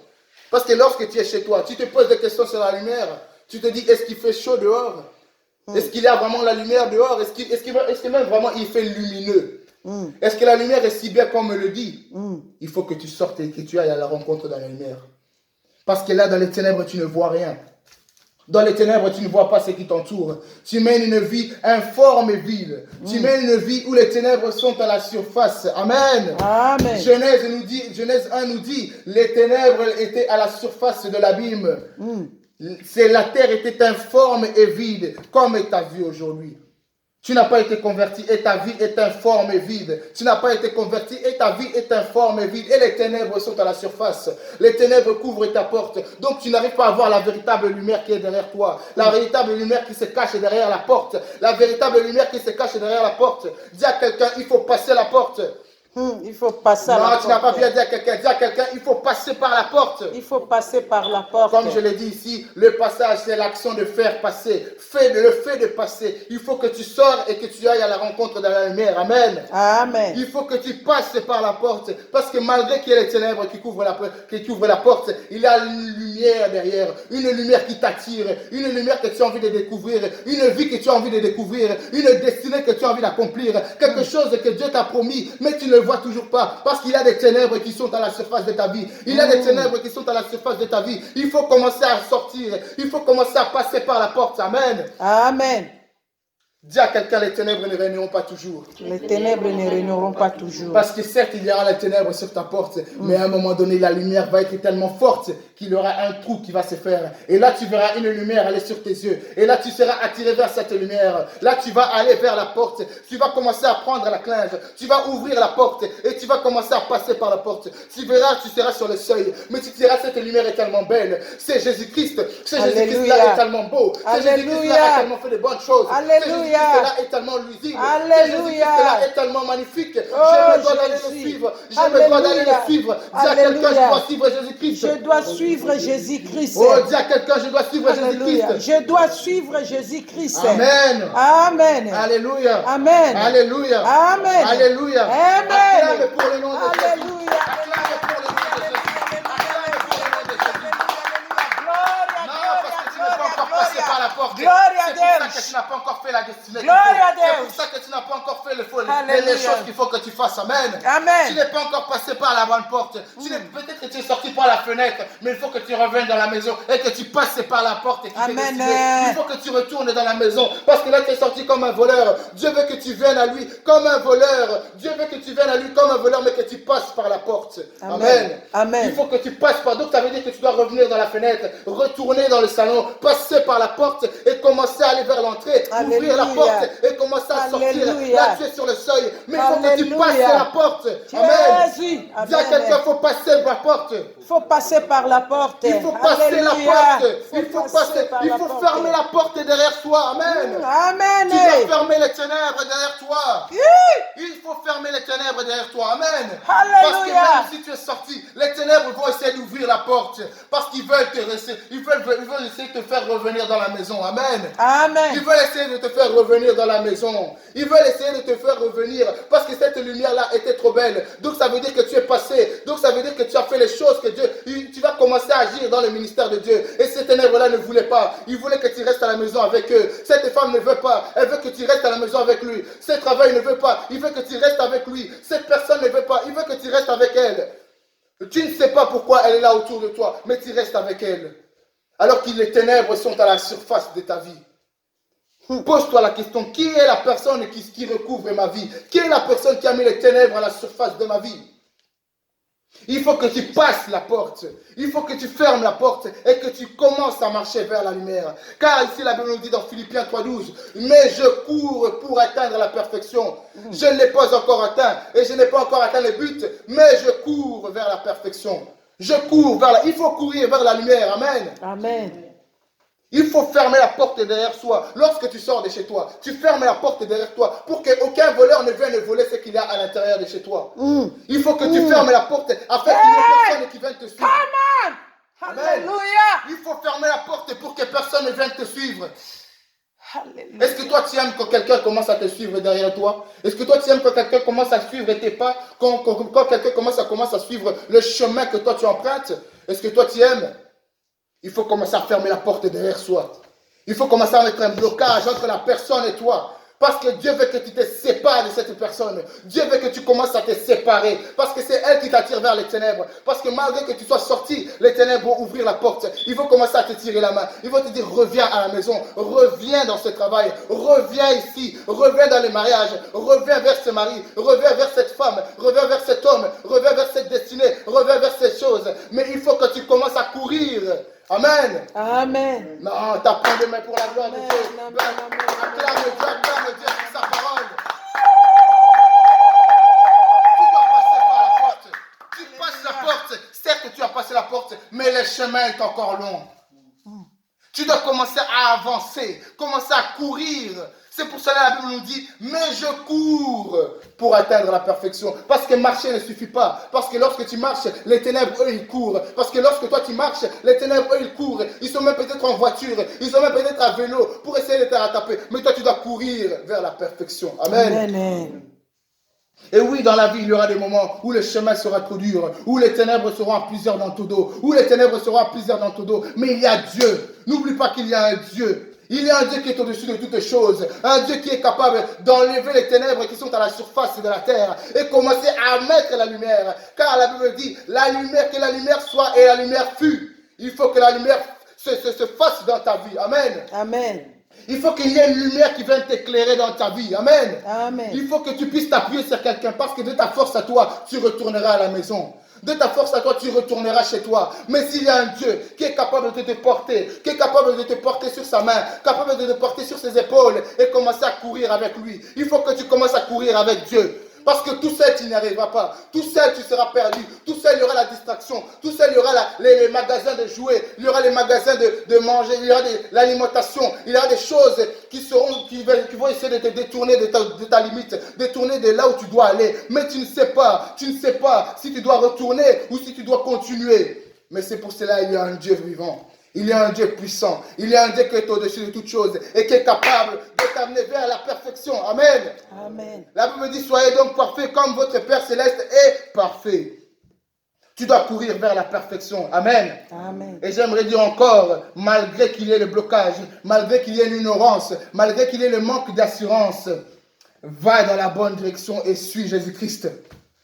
Parce que lorsque tu es chez toi, tu te poses des questions sur la lumière. Tu te dis, est-ce qu'il fait chaud dehors? Est-ce qu'il y a vraiment la lumière dehors? Est-ce que même vraiment il fait lumineux? Est-ce que la lumière est si bien qu'on me le dit? Il faut que tu sortes et que tu ailles à la rencontre de la lumière. Parce que là, dans les ténèbres, tu ne vois rien. Dans les ténèbres, tu ne vois pas ce qui t'entoure. Tu mènes une vie informe et vide. Tu mènes une vie où les ténèbres sont à la surface. Amen. Amen. Genèse 1 nous dit, les ténèbres étaient à la surface de l'abîme. La terre était informe et vide, comme est ta vie aujourd'hui. Tu n'as pas été converti et ta vie est informe et vide. Tu n'as pas été converti et ta vie est informe et vide. Et les ténèbres sont à la surface. Les ténèbres couvrent ta porte. Donc tu n'arrives pas à voir la véritable lumière qui est derrière toi. La véritable lumière qui se cache derrière la porte. La véritable lumière qui se cache derrière la porte. Dis à quelqu'un, il faut passer la porte. Il faut passer à la porte. Non, tu n'as pas bien dit à quelqu'un. Dis à quelqu'un, il faut passer par la porte. Il faut passer par la porte. Comme je l'ai dit ici, le passage, c'est l'action de faire passer. Le fait de passer. Il faut que tu sors et que tu ailles à la rencontre de la lumière. Amen. Amen. Il faut que tu passes par la porte. Parce que malgré qu'il y ait les ténèbres qui couvrent la porte, il y a une lumière derrière. Une lumière qui t'attire. Une lumière que tu as envie de découvrir. Une vie que tu as envie de découvrir. Une destinée que tu as envie d'accomplir. Quelque chose que Dieu t'a promis, mais tu ne le vois toujours pas. Parce qu'il y a des ténèbres qui sont à la surface de ta vie. Il y a des ténèbres qui sont à la surface de ta vie. Il faut commencer à sortir. Il faut commencer à passer par la porte. Amen. Amen. Dis à quelqu'un, les ténèbres ne régneront pas toujours. Les ténèbres ne régneront pas toujours. Parce que certes, il y aura les ténèbres sur ta porte, mais à un moment donné, la lumière va être tellement forte qu'il y aura un trou qui va se faire. Et là, tu verras une lumière aller sur tes yeux. Et là, tu seras attiré vers cette lumière. Là, tu vas aller vers la porte. Tu vas commencer à prendre la clinge. Tu vas ouvrir la porte et tu vas commencer à passer par la porte. Tu verras, tu seras sur le seuil. Mais tu diras, cette lumière est tellement belle. C'est Jésus-Christ. C'est Jésus-Christ-là est tellement beau. C'est Jésus-Christ-là a tellement fait de bonnes choses. Alléluia. Jésus-Christ-là est tellement luisible. Alléluia. Jésus-Christ-là est tellement magnifique. Je Oh, me dois d'aller le Jésus. suivre. Je me dois d'aller le suivre. Dis à quelqu'un, je dois suivre Jésus-Christ. Je dois suivre Jésus-Christ. Oh, dis à quelqu'un, je dois suivre Alléluia. Jésus-Christ. Je dois suivre Jésus-Christ. Amen. Amen. Alléluia. Amen. Alléluia. Amen. Alléluia. Amen. Acclame pour le nom de Jésus. Alléluia. Acclame pour le nom de Jésus. Acclame pour le nom de Jésus. Non, parce que tu n'es pas encore passé par la porte. Gloria C'est pour ça Deus. que tu n'as pas encore fait la destinée. Gloria C'est Deus. pour ça que tu n'as pas encore fait les Alléluia. choses qu'il faut que tu fasses. Amen. Amen. Tu n'es pas encore passé par la bonne porte. Peut-être que tu es sorti par la fenêtre, mais il faut que tu reviennes dans la maison et que tu passes par la porte. Et Amen. il faut que tu retournes dans la maison parce que là tu es sorti comme un voleur. Dieu veut que tu viennes à lui comme un voleur. Dieu veut que tu viennes à lui comme un voleur, mais que tu passes par la porte. Amen. Amen. Il faut que tu passes par. Donc ça veut dire que tu dois revenir dans la fenêtre, retourner dans le salon, passer par la porte et commencer à aller vers l'entrée, ouvrir la porte et commencer à sortir. Alléluia. Là tu es sur le seuil, mais il faut que tu Alléluia. passes la porte. Amen. Jésus. Dis à quelqu'un, il faut passer par la porte. Il faut passer par la porte. Il faut passer Alléluia. la porte. Il faut passer par il la faut porte. fermer la porte derrière toi. Amen. Amen. Tu dois fermer les ténèbres derrière toi. Il faut fermer les ténèbres derrière toi. Amen. Alléluia. Parce que même si tu es sorti, les ténèbres vont essayer d'ouvrir la porte. Parce qu'ils veulent te rester. Ils veulent essayer de te faire revenir dans la maison. Amen. Amen. Ils veulent essayer de te faire revenir dans la maison. Ils veulent essayer de te faire revenir parce que cette lumière-là était trop belle. Donc ça veut dire que tu es passé. Donc ça veut dire que tu as fait les choses que Dieu... Tu vas commencer à agir dans le ministère de Dieu. Et ces ténèbres-là ne voulaient pas. Ils voulaient que tu restes à la maison avec eux. Cette femme ne veut pas. Elle veut que tu restes à la maison avec lui. Ce travail ne veut pas. Il veut que tu restes avec lui. Cette personne ne veut pas. Il veut que tu restes avec elle. Tu ne sais pas pourquoi elle est là autour de toi, mais tu restes avec elle. Alors que les ténèbres sont à la surface de ta vie. Pose-toi la question, qui est la personne qui recouvre ma vie? Qui est la personne qui a mis les ténèbres à la surface de ma vie? Il faut que tu passes la porte. Il faut que tu fermes la porte et que tu commences à marcher vers la lumière. Car ici la Bible nous dit dans Philippiens 3,12, mais je cours pour atteindre la perfection. Je ne l'ai pas encore atteint et je n'ai pas encore atteint le but, mais je cours vers la perfection. Je cours vers il faut courir vers la lumière. Amen. Amen. Il faut fermer la porte derrière soi. Lorsque tu sors de chez toi, tu fermes la porte derrière toi pour qu'aucun voleur ne vienne voler ce qu'il y a à l'intérieur de chez toi. Il faut que tu fermes la porte afin qu'il n'y ait personne qui vienne te suivre. Amen. Amen. Alléluia. Il faut fermer la porte pour que personne ne vienne te suivre. Alléluia. Est-ce que toi tu aimes quand quelqu'un commence à te suivre derrière toi? Est-ce que toi tu aimes quand quelqu'un commence à suivre tes pas? Quand quelqu'un commence à suivre le chemin que toi tu empruntes? Est-ce que toi tu aimes? Il faut commencer à fermer la porte derrière soi. Il faut commencer à mettre un blocage entre la personne et toi. Parce que Dieu veut que tu te sépares de cette personne. Dieu veut que tu commences à te séparer. Parce que c'est elle qui t'attire vers les ténèbres. Parce que malgré que tu sois sorti, les ténèbres vont ouvrir la porte. Il faut commencer à te tirer la main. Il faut te dire, reviens à la maison. Reviens dans ce travail. Reviens ici. Reviens dans les mariages. Reviens vers ce mari. Reviens vers cette femme. Reviens vers cet homme. Reviens vers cette destinée. Reviens vers ces choses. Mais il faut que tu commences à courir. Amen. Amen. Non, t'as pas de main pour la gloire de Amen, Dieu. amen, Acclame Dieu pour sa parole. Tu passes la porte. Certes, tu as passé la porte, mais le chemin est encore long. Tu dois commencer à avancer, commencer à courir. C'est pour cela que la Bible nous dit, mais je cours pour atteindre la perfection. Parce que marcher ne suffit pas. Parce que lorsque tu marches, les ténèbres, eux, ils courent. Parce que lorsque toi, tu marches, les ténèbres, eux, ils courent. Ils sont même peut-être en voiture. Ils sont même peut-être à vélo pour essayer de te rattraper. Mais toi, tu dois courir vers la perfection. Amen. Amen. Et oui, dans la vie, il y aura des moments où le chemin sera trop dur, où les ténèbres seront à plusieurs dans ton dos, où les ténèbres seront à plusieurs dans ton dos. Mais il y a Dieu. N'oublie pas qu'il y a un Dieu. Il y a un Dieu qui est au-dessus de toutes choses. Un Dieu qui est capable d'enlever les ténèbres qui sont à la surface de la terre et commencer à mettre la lumière. Car la Bible dit, la lumière, que la lumière soit et la lumière fut. Il faut que la lumière se fasse dans ta vie. Amen. Amen. Il faut qu'il y ait une lumière qui vienne t'éclairer dans ta vie. Amen. Amen. Il faut que tu puisses t'appuyer sur quelqu'un parce que de ta force à toi, tu retourneras à la maison. De ta force à toi, tu retourneras chez toi. Mais s'il y a un Dieu qui est capable de te porter, qui est capable de te porter sur sa main, capable de te porter sur ses épaules et commencer à courir avec lui, il faut que tu commences à courir avec Dieu. Parce que tout seul, tu n'y arriveras pas. Tout seul, tu seras perdu. Tout seul, il y aura la distraction. Tout seul, il y aura les magasins de jouets. Il y aura les magasins de manger. Il y aura l'alimentation. Il y aura des choses qui vont essayer de te détourner de ta limite. Détourner de là où tu dois aller. Mais tu ne sais pas. Tu ne sais pas si tu dois retourner ou si tu dois continuer. Mais c'est pour cela qu'il y a un Dieu vivant. Il y a un Dieu puissant. Il y a un Dieu qui est au-dessus de toutes choses et qui est capable de t'amener vers la perfection. Amen. Amen. La Bible dit, soyez donc parfaits comme votre Père Céleste est parfait. Tu dois courir vers la perfection. Amen. Amen. Et j'aimerais dire encore, malgré qu'il y ait le blocage, malgré qu'il y ait l'ignorance, malgré qu'il y ait le manque d'assurance, va dans la bonne direction et suis Jésus-Christ.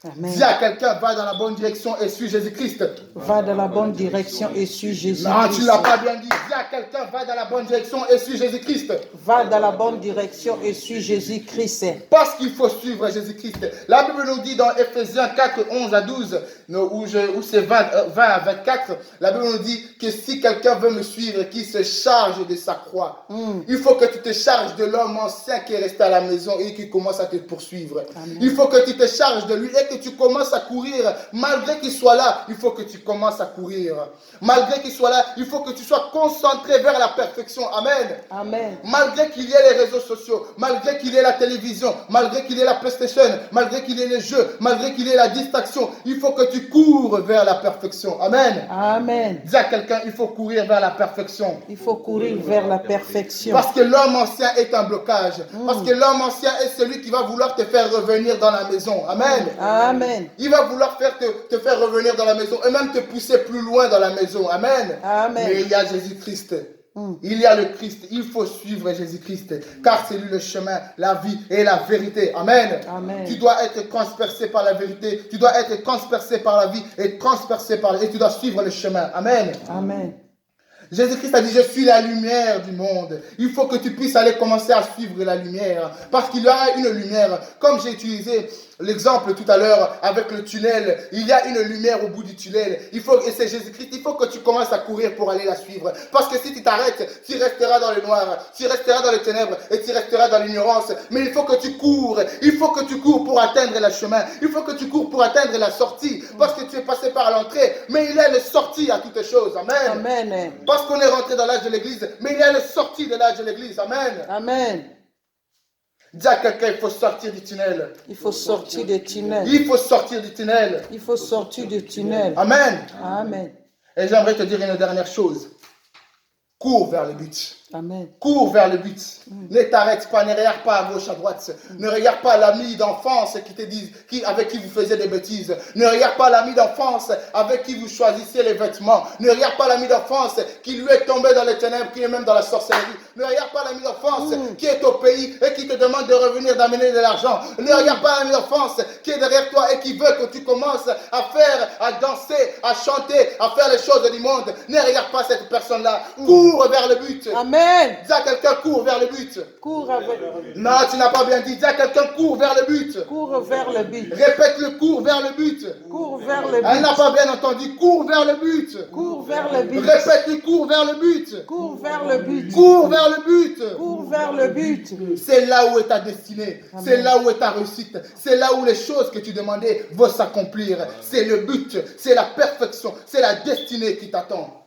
Amen. Dis à quelqu'un, va dans la bonne direction et suis Jésus-Christ. Va dans la bonne direction et suis Jésus-Christ. Non, tu ne l'as pas bien dit. Dis à quelqu'un, va dans la bonne direction et suis Jésus-Christ. Va dans la bonne direction et suis Jésus-Christ. Parce qu'il faut suivre Jésus-Christ. La Bible nous dit dans Ephésiens 4, 11 à 12, où c'est 20 à 24, la Bible nous dit que si quelqu'un veut me suivre, qu'il se charge de sa croix. Il faut que tu te charges de l'homme ancien qui est resté à la maison et qui commence à te poursuivre. Amen. Il faut que tu te charges de lui et que tu commences à courir. Malgré qu'il soit là, il faut que tu commences à courir. Malgré qu'il soit là, il faut que tu sois concentré vers la perfection. Amen. Amen. Malgré qu'il y ait les réseaux sociaux, malgré qu'il y ait la télévision, malgré qu'il y ait la PlayStation, malgré qu'il y ait les jeux, malgré qu'il y ait la distraction, il faut que tu cours vers la perfection. Amen. Amen. Dis à quelqu'un, il faut courir vers la perfection. Il faut courir vers la perfection. Parce que l'homme ancien est un blocage. Parce que l'homme ancien est celui qui va vouloir te faire revenir dans la maison. Amen. Amen. Il va vouloir te faire revenir dans la maison et même te pousser plus loin dans la maison. Amen. Amen. Mais il y a Jésus-Christ. Il y a le Christ. Il faut suivre Jésus-Christ. Car c'est lui le chemin, la vie et la vérité. Amen. Amen. Tu dois être transpercé par la vérité. Tu dois être transpercé par la vie et transpercé par et tu dois suivre le chemin. Amen. Amen. Jésus-Christ a dit, je suis la lumière du monde. Il faut que tu puisses aller commencer à suivre la lumière. Parce qu'il y aura une lumière. Comme j'ai utilisé l'exemple tout à l'heure avec le tunnel. Il y a une lumière au bout du tunnel. Et c'est Jésus-Christ. Il faut que tu commences à courir pour aller la suivre. Parce que si tu t'arrêtes, tu resteras dans le noir. Tu resteras dans les ténèbres et tu resteras dans l'ignorance. Mais il faut que tu cours. Il faut que tu cours pour atteindre le chemin. Il faut que tu cours pour atteindre la sortie. Parce que tu es passé par l'entrée. Mais il y a une sortie à toutes choses. Amen. Amen. Parce qu'on est rentré dans l'âge de l'église, mais il y a une sortie de l'âge de l'église. Amen. Amen. Dis à quelqu'un, il faut sortir du tunnel. Il faut sortir du tunnel. Il faut sortir du tunnel. Il faut sortir du tunnel. Amen. Amen. Et j'aimerais te dire une dernière chose. Cours vers le but. Amen. Cours vers le but. Ne t'arrête pas, ne regarde pas à gauche, à droite. Ne regarde pas l'ami d'enfance qui te dit, avec qui vous faisiez des bêtises. Ne regarde pas l'ami d'enfance avec qui vous choisissez les vêtements. Ne regarde pas l'ami d'enfance qui lui est tombé dans les ténèbres, qui est même dans la sorcellerie. Ne regarde pas l'ami d'enfance qui est au pays et qui te demande de revenir, d'amener de l'argent. Ne regarde pas l'ami d'enfance qui est derrière toi et qui veut que tu commences à faire, à danser, à chanter, à faire les choses du monde. Ne regarde pas cette personne-là. Cours vers le but. Amen. Dis à quelqu'un, cours vers le but. Cours avec. Non, tu n'as pas bien dit. Dis à quelqu'un, cours vers le but. Cours vers le but. Répète le cours vers le but. Cours vers le Elle n'a but. pas bien entendu. Cours vers le but. Cours vers le but. Répète le cours vers le but. Cours vers le but. Cours vers le but. Cours vers le but. C'est là où est ta destinée. C'est là où est ta réussite. C'est là où les choses que tu demandais vont s'accomplir. C'est le but. C'est la perfection. C'est la destinée qui t'attend.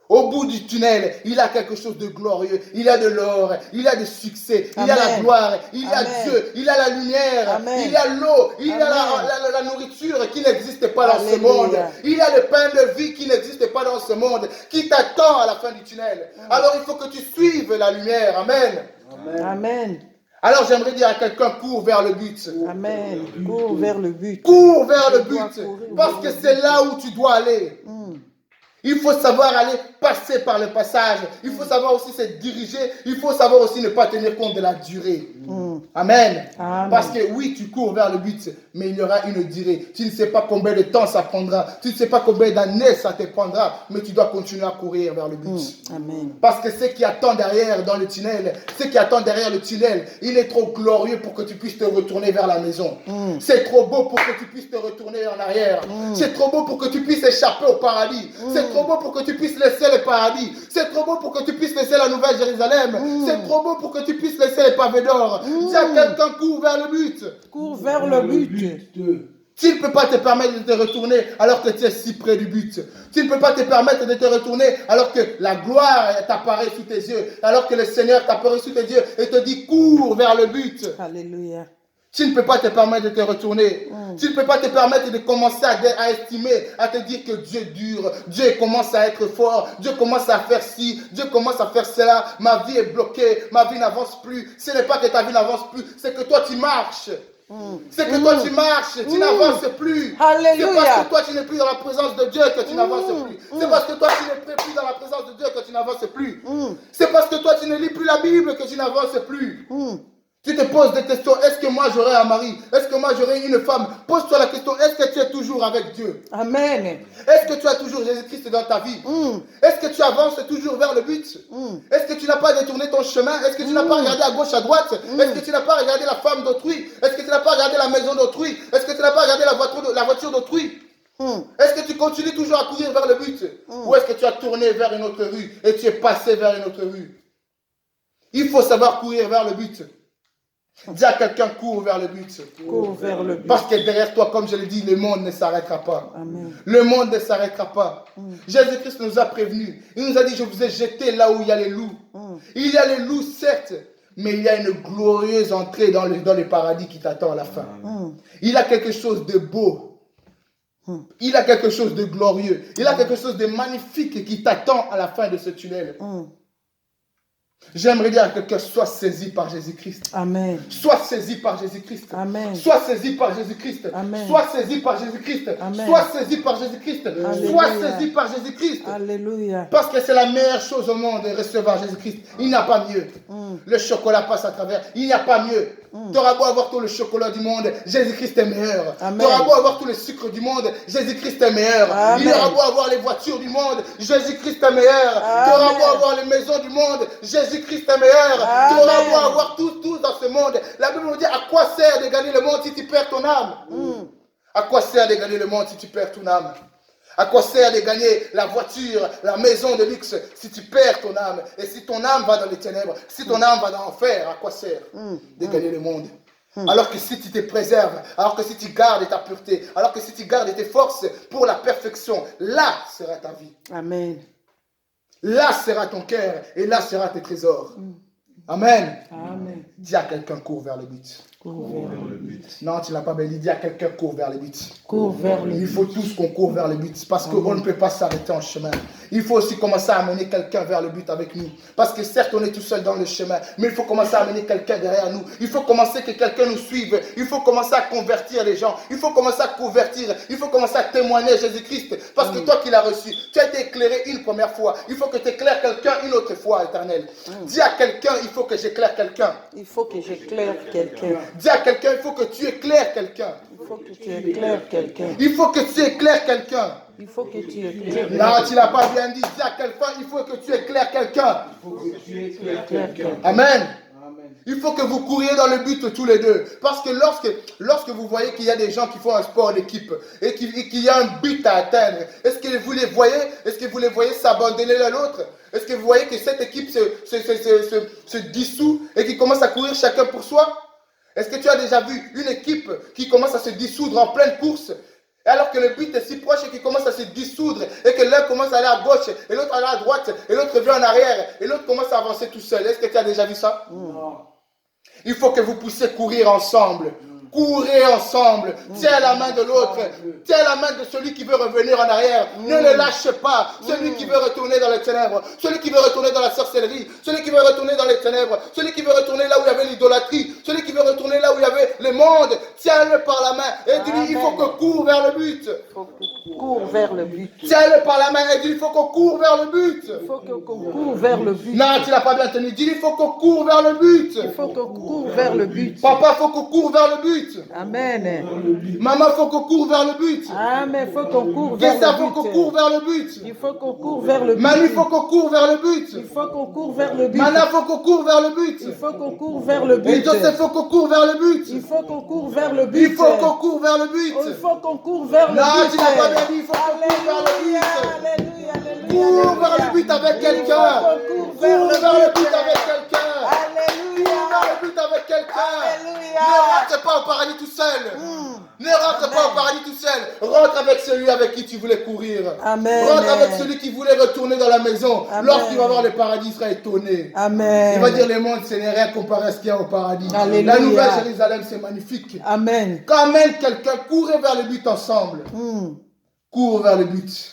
Au bout du tunnel, il y a quelque chose de glorieux. Il y a de l'or, il y a du succès, il y a la gloire, il y a Dieu, il y a la lumière, il y a l'eau, il y a la nourriture qui n'existe pas dans ce monde. Il y a le pain de vie qui n'existe pas dans ce monde, qui t'attend à la fin du tunnel. Alors il faut que tu suives la lumière. Amen. Amen. Alors j'aimerais dire à quelqu'un, cours vers le but. Amen. Cours vers le but. Cours vers le but. Parce que c'est là où tu dois aller. Il faut savoir aller passer par le passage. Il faut savoir aussi se diriger. Il faut savoir aussi ne pas tenir compte de la durée. Amen. Amen. Parce que oui, tu cours vers le but, mais il y aura une durée. Tu ne sais pas combien de temps ça prendra. Tu ne sais pas combien d'années ça te prendra, mais tu dois continuer à courir vers le but. Amen. Parce que ce qui attend derrière dans le tunnel, ce qui attend derrière le tunnel, il est trop glorieux pour que tu puisses te retourner vers la maison. C'est trop beau pour que tu puisses te retourner en arrière. C'est trop beau pour que tu puisses échapper au paradis. C'est trop beau pour que tu puisses laisser le paradis. C'est trop beau pour que tu puisses laisser la Nouvelle Jérusalem. C'est trop beau pour que tu puisses laisser les pavés d'or. Dis à quelqu'un, cours vers le but. Cours vers le but. Tu ne peux pas te permettre de te retourner alors que tu es si près du but. Tu ne peux pas te permettre de te retourner alors que la gloire t'apparaît sous tes yeux. Alors que le Seigneur t'apparaît sous tes yeux et te dit, cours vers le but. Alléluia. Tu ne peux pas te permettre de te retourner. Tu ne peux pas te permettre de commencer à estimer, à te dire que Dieu dure. Dieu commence à être fort. Dieu commence à faire ci. Dieu commence à faire cela. Ma vie est bloquée. Ma vie n'avance plus. Ce n'est pas que ta vie n'avance plus. C'est que toi tu marches. C'est que toi tu marches. Tu n'avances plus. Alléluia. C'est parce que toi tu n'es plus dans la présence de Dieu que tu n'avances plus. C'est parce que toi tu n'es plus dans la présence de Dieu que tu n'avances plus. C'est parce que toi tu ne lis plus la Bible que tu n'avances plus. Tu te poses des questions. Est-ce que moi j'aurai un mari? Est-ce que moi j'aurai une femme? Pose-toi la question. Est-ce que tu es toujours avec Dieu? Amen. Est-ce que tu as toujours Jésus-Christ dans ta vie? Est-ce que tu avances toujours vers le but? Est-ce que tu n'as pas détourné ton chemin? Est-ce que tu n'as pas regardé à gauche, à droite? Est-ce que tu n'as pas regardé la femme d'autrui? Est-ce que tu n'as pas regardé la maison d'autrui? Est-ce que tu n'as pas regardé la voiture d'autrui? Est-ce que tu continues toujours à courir vers le but? Ou est-ce que tu as tourné vers une autre rue et tu es passé vers une autre rue? Il faut savoir courir vers le but. Dis à quelqu'un, cours vers le but. Cours vers le but. Parce que derrière toi, comme je l'ai dit, le monde ne s'arrêtera pas. Amen. Le monde ne s'arrêtera pas. Jésus-Christ nous a prévenus. Il nous a dit, je vous ai jeté là où il y a les loups. Il y a les loups, certes, mais il y a une glorieuse entrée dans le paradis qui t'attend à la fin. Il y a quelque chose de beau. Il a quelque chose de glorieux. Il a quelque chose de magnifique qui t'attend à la fin de ce tunnel. J'aimerais dire à quelqu'un, sois saisi par Jésus-Christ. Amen. Sois saisi par Jésus-Christ. Amen. Sois saisi par Jésus-Christ. Amen. Sois saisi par Jésus-Christ. Amen. Sois saisi par Jésus-Christ. Sois saisi par Jésus-Christ. Alléluia. Parce que c'est la meilleure chose au monde de recevoir Jésus-Christ. Il n'y a pas mieux. Le chocolat passe à travers. Il n'y a pas mieux. Tu auras beau avoir tout le chocolat du monde, Jésus-Christ est meilleur. Tu auras beau avoir tout le sucre du monde, Jésus-Christ est meilleur. Amen. Il aura beau avoir les voitures du monde, Jésus-Christ est meilleur. Tu auras beau avoir les maisons du monde, Jésus-Christ est meilleur. Tu auras beau avoir tout dans ce monde. La Bible nous dit, à quoi sert de gagner le monde si tu perds ton âme? À quoi sert de gagner le monde si tu perds ton âme? À quoi sert de gagner la voiture, la maison de luxe si tu perds ton âme? Et si ton âme va dans les ténèbres, si ton âme va dans l'enfer, à quoi sert de gagner le monde? Alors que si tu te préserves, alors que si tu gardes ta pureté, alors que si tu gardes tes forces pour la perfection, là sera ta vie. Amen. Là sera ton cœur et là sera tes trésors. Amen. Amen. Dis à quelqu'un, cours vers le but. Cours vers le but. Non, tu l'as pas bien dit. Dis à quelqu'un, cours vers le but. Cours vers le Il but. faut tous qu'on court vers le but parce qu'on ne peut pas s'arrêter en chemin. Il faut aussi commencer à amener quelqu'un vers le but avec nous. Parce que certes, on est tout seul dans le chemin, mais il faut commencer à amener quelqu'un derrière nous. Il faut commencer que quelqu'un nous suive. Il faut commencer à convertir les gens. Il faut commencer à convertir. Il faut commencer à témoigner Jésus-Christ. Parce que toi qui l'as reçu, tu as été éclairé une première fois. Il faut que tu éclaires quelqu'un une autre fois, Éternel. Dis à quelqu'un, il faut que j'éclaire quelqu'un. Il faut que j'éclaire quelqu'un. Dis à quelqu'un, il faut que tu éclaires quelqu'un. Il faut que tu éclaires quelqu'un. Il faut que tu éclaires quelqu'un. Il faut que tu éclaires. Non, tu l'as pas bien dit. Dis à quelqu'un, il faut que tu éclaires quelqu'un. Amen. Il faut que vous couriez dans le but tous les deux. Parce que lorsque vous voyez qu'il y a des gens qui font un sport d'équipe et qu'il y a un but à atteindre, est-ce que vous les voyez? Est-ce que vous les voyez s'abandonner l'un l'autre? Est-ce que vous voyez que cette équipe se dissout et qui commence à courir chacun pour soi? Est-ce que tu as déjà vu une équipe qui commence à se dissoudre en pleine course? Et alors que le but est si proche et qu'il commence à se dissoudre et que l'un commence à aller à gauche et l'autre à aller à droite et l'autre vient en arrière et l'autre commence à avancer tout seul. Est-ce que tu as déjà vu ça? Non. Il faut que vous puissiez courir ensemble. Courez ensemble. Tiens la main de l'autre. Tiens la main de celui qui veut revenir en arrière. Ne le lâche pas. Celui qui veut retourner dans les ténèbres. Celui qui veut retourner dans la sorcellerie. Celui qui veut retourner dans les ténèbres. Celui qui veut retourner là où il y avait l'idolâtrie. Celui qui veut retourner là où il y avait le monde. Tiens-le par la main. Et dis-lui, il faut qu'on court vers le but. Il faut qu'on court vers le but. Tiens-le par la main et dis-lui, il faut qu'on court vers le but. Il faut qu'on court vers le but. Non, tu l'as pas bien tenu. Dis-lui, il faut qu'on court vers le but. Il faut qu'on court vers le but. Papa, il faut qu'on court vers le but. Amen. Maman, il faut qu'on court vers le but. Amen. Il faut qu'on court vers Qu'est-ce qu'il le faut qu'on but. court vers le but? Il faut qu'on court vers le but. Manu, il faut qu'on court vers le but. Il faut qu'on court vers le but. Mana, il faut qu'on court vers le but. Il faut qu'on court vers le Et but. Joseph, il faut qu'on court vers le but. Il faut qu'on court vers le but. Il faut qu'on court vers le but. Il faut qu'on court vers le but. Non, tu n'as pas bien dit, il faut qu'on court vers le but. Alléluia, alléluia. Cours vers le but avec quelqu'un. Cours Cours vers le but avec quelqu'un. Alléluia. Cours vers le but avec quelqu'un. Alléluia. Ne rentre pas au paradis tout seul. Ne rentre pas au paradis tout seul. Rentre avec celui avec qui tu voulais courir. Amen. Rentre avec celui qui voulait retourner dans la maison. Amen. Lorsqu'il va voir le paradis, il sera étonné. Amen. Il va dire, le monde, ce n'est rien comparé à ce qu'il y a au paradis. Alléluia. La nouvelle Jérusalem, c'est magnifique. Amen. Quand même quelqu'un, courez vers le but ensemble. Cours vers le but.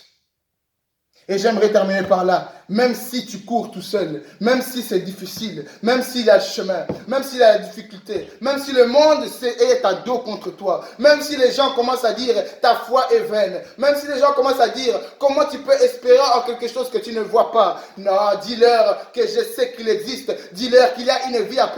Et j'aimerais terminer par là. Même si tu cours tout seul, même si c'est difficile, même s'il y a le chemin, même s'il y a la difficulté, même si le monde est à dos contre toi, même si les gens commencent à dire ta foi est vaine, même si les gens commencent à dire comment tu peux espérer en quelque chose que tu ne vois pas. Non, dis-leur que je sais qu'il existe. Dis-leur qu'il y a une vie après.